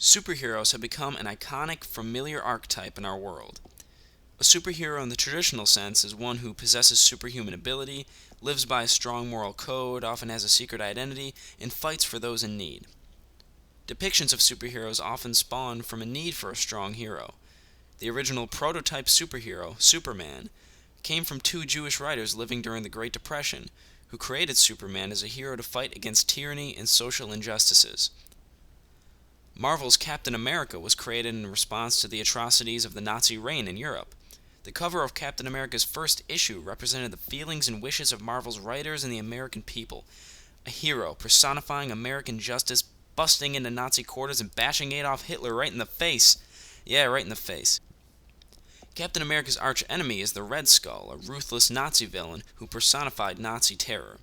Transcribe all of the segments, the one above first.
Superheroes have become an iconic, familiar archetype in our world. A superhero in the traditional sense is one who possesses superhuman ability, lives by a strong moral code, often has a secret identity, and fights for those in need. Depictions of superheroes often spawn from a need for a strong hero. The original prototype superhero, Superman, came from two Jewish writers living during the Great Depression, who created Superman as a hero to fight against tyranny and social injustices. Marvel's Captain America was created in response to the atrocities of the Nazi reign in Europe. The cover of Captain America's first issue represented the feelings and wishes of Marvel's writers and the American people. A hero personifying American justice, busting into Nazi quarters and bashing Adolf Hitler right in the face. Yeah, right in the face. Captain America's arch-enemy is the Red Skull, a ruthless Nazi villain who personified Nazi terror.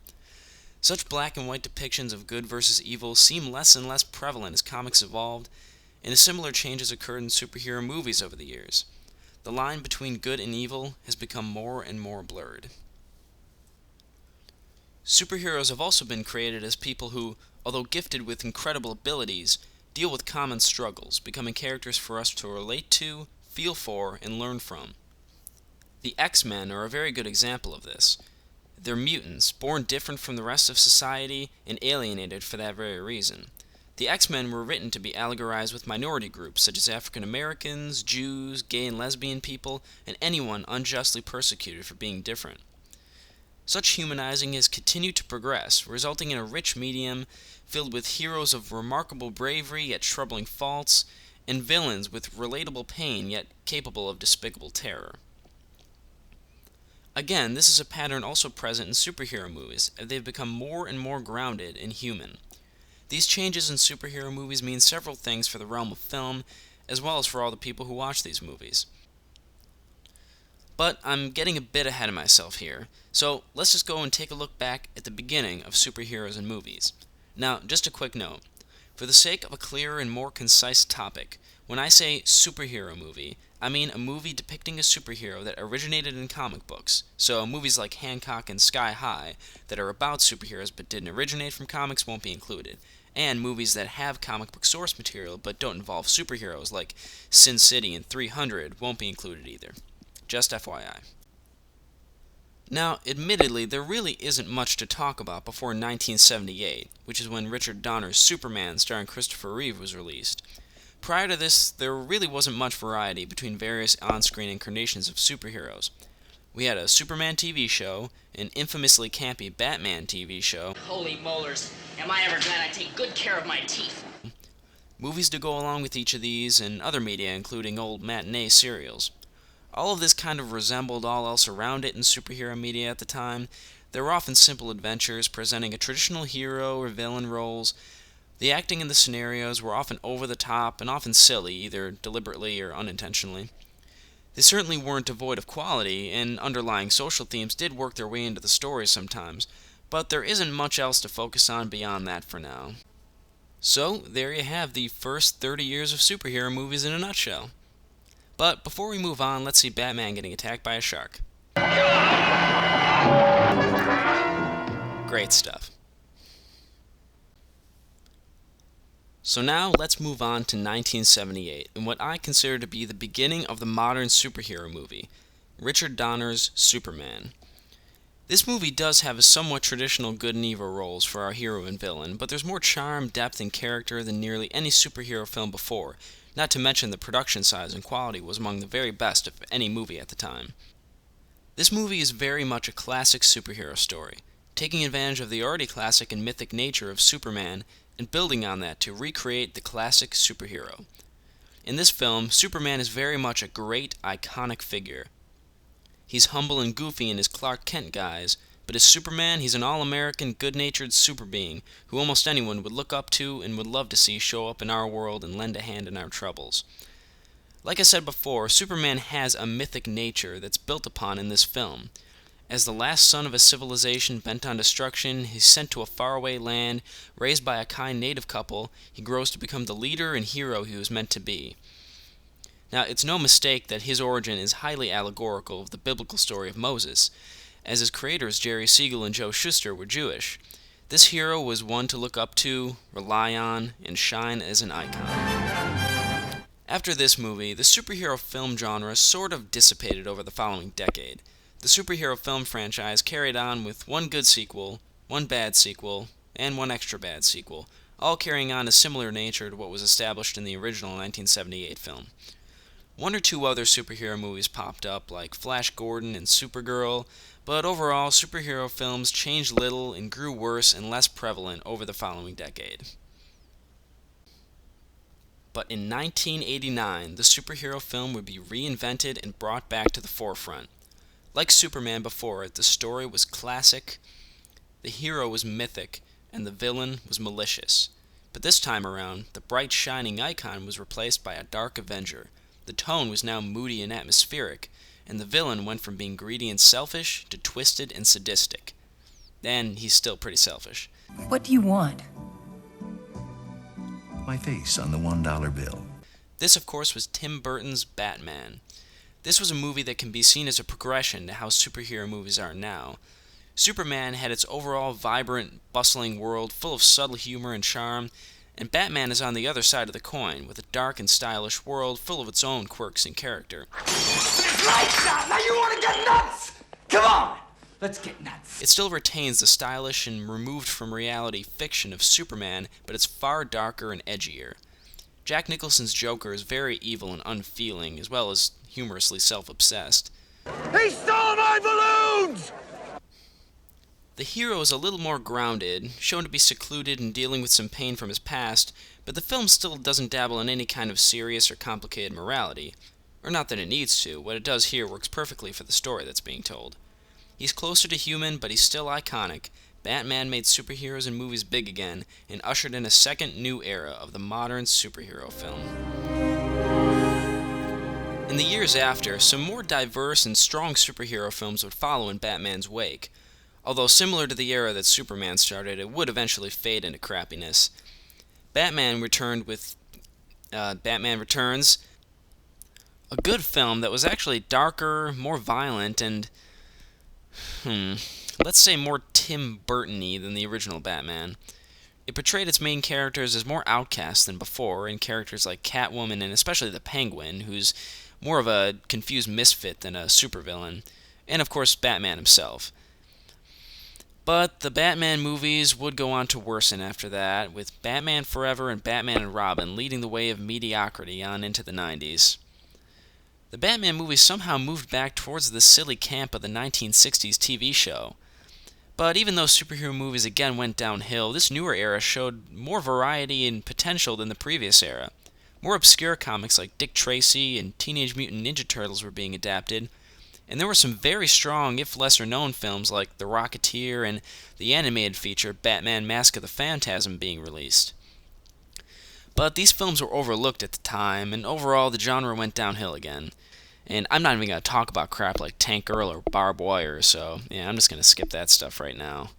Such black and white depictions of good versus evil seem less and less prevalent as comics evolved, and a similar change has occurred in superhero movies over the years. The line between good and evil has become more and more blurred. Superheroes have also been created as people who, although gifted with incredible abilities, deal with common struggles, becoming characters for us to relate to, feel for, and learn from. The X-Men are a very good example of this. They're mutants, born different from the rest of society and alienated for that very reason. The X-Men were written to be allegorized with minority groups such as African Americans, Jews, gay and lesbian people, and anyone unjustly persecuted for being different. Such humanizing has continued to progress, resulting in a rich medium filled with heroes of remarkable bravery yet troubling faults, and villains with relatable pain yet capable of despicable terror. Again, this is a pattern also present in superhero movies, as they've become more and more grounded and human. These changes in superhero movies mean several things for the realm of film, as well as for all the people who watch these movies. But I'm getting a bit ahead of myself here, so let's just go and take a look back at the beginning of superheroes in movies. Now, just a quick note. For the sake of a clearer and more concise topic, when I say superhero movie, I mean a movie depicting a superhero that originated in comic books, so movies like Hancock and Sky High that are about superheroes but didn't originate from comics won't be included, and movies that have comic book source material but don't involve superheroes like Sin City and 300 won't be included either. Just FYI. Now, admittedly, there really isn't much to talk about before 1978, which is when Richard Donner's Superman starring Christopher Reeve was released. Prior to this, there really wasn't much variety between various on-screen incarnations of superheroes. We had a Superman TV show, an infamously campy Batman TV show. Holy molars, am I ever glad I take good care of my teeth. Movies to go along with each of these, and other media including old matinee serials. All of this kind of resembled all else around it in superhero media at the time. They were often simple adventures presenting a traditional hero or villain roles. The acting in the scenarios were often over the top and often silly, either deliberately or unintentionally. They certainly weren't devoid of quality, and underlying social themes did work their way into the stories sometimes, but there isn't much else to focus on beyond that for now. So, there you have the first 30 years of superhero movies in a nutshell. But before we move on, let's see Batman getting attacked by a shark. Great stuff. So now let's move on to 1978, and what I consider to be the beginning of the modern superhero movie, Richard Donner's Superman. This movie does have a somewhat traditional good and evil roles for our hero and villain, but there's more charm, depth, and character than nearly any superhero film before, not to mention the production size and quality was among the very best of any movie at the time. This movie is very much a classic superhero story, taking advantage of the already classic and mythic nature of Superman and building on that to recreate the classic superhero. In this film, Superman is very much a great, iconic figure. He's humble and goofy in his Clark Kent guise, but as Superman, he's an all-American, good-natured super being who almost anyone would look up to and would love to see show up in our world and lend a hand in our troubles. Like I said before, Superman has a mythic nature that's built upon in this film. As the last son of a civilization bent on destruction, he's sent to a faraway land, raised by a kind native couple, he grows to become the leader and hero he was meant to be. Now, it's no mistake that his origin is highly allegorical of the biblical story of Moses, as his creators Jerry Siegel and Joe Shuster were Jewish. This hero was one to look up to, rely on, and shine as an icon. After this movie, the superhero film genre sort of dissipated over the following decade. The superhero film franchise carried on with one good sequel, one bad sequel, and one extra bad sequel, all carrying on a similar nature to what was established in the original 1978 film. One or two other superhero movies popped up, like Flash Gordon and Supergirl, but overall, superhero films changed little and grew worse and less prevalent over the following decade. But in 1989, the superhero film would be reinvented and brought back to the forefront. Like Superman before it, the story was classic, the hero was mythic, and the villain was malicious. But this time around, the bright shining icon was replaced by a dark avenger. The tone was now moody and atmospheric, and the villain went from being greedy and selfish to twisted and sadistic. And he's still pretty selfish. What do you want? My face on the $1 bill. This, of course, was Tim Burton's Batman. This was a movie that can be seen as a progression to how superhero movies are now. Superman had its overall vibrant, bustling world full of subtle humor and charm, and Batman is on the other side of the coin, with a dark and stylish world full of its own quirks and character. Lights out! Now you want to get nuts? Come on! Let's get nuts. It still retains the stylish and removed from reality fiction of Superman, but it's far darker and edgier. Jack Nicholson's Joker is very evil and unfeeling, as well as humorously self-obsessed. He stole my balloons! The hero is a little more grounded, shown to be secluded and dealing with some pain from his past, but the film still doesn't dabble in any kind of serious or complicated morality. Or not that it needs to, what it does here works perfectly for the story that's being told. He's closer to human, but he's still iconic. Batman made superheroes and movies big again, and ushered in a second new era of the modern superhero film. In the years after, some more diverse and strong superhero films would follow in Batman's wake. Although similar to the era that Superman started, it would eventually fade into crappiness. Batman returned with Batman Returns, a good film that was actually darker, more violent, and let's say more Tim Burton-y than the original Batman. It portrayed its main characters as more outcasts than before, and characters like Catwoman and especially the Penguin, who's more of a confused misfit than a supervillain, and of course Batman himself. But the Batman movies would go on to worsen after that, with Batman Forever and Batman and Robin leading the way of mediocrity on into the 90s. The Batman movies somehow moved back towards the silly camp of the 1960s TV show. But even though superhero movies again went downhill, this newer era showed more variety and potential than the previous era. More obscure comics like Dick Tracy and Teenage Mutant Ninja Turtles were being adapted, and there were some very strong, if lesser-known films like The Rocketeer and the animated feature Batman Mask of the Phantasm being released. But these films were overlooked at the time, and overall the genre went downhill again. And I'm not even going to talk about crap like Tank Girl or Barbed Wire, so yeah, I'm just going to skip that stuff right now.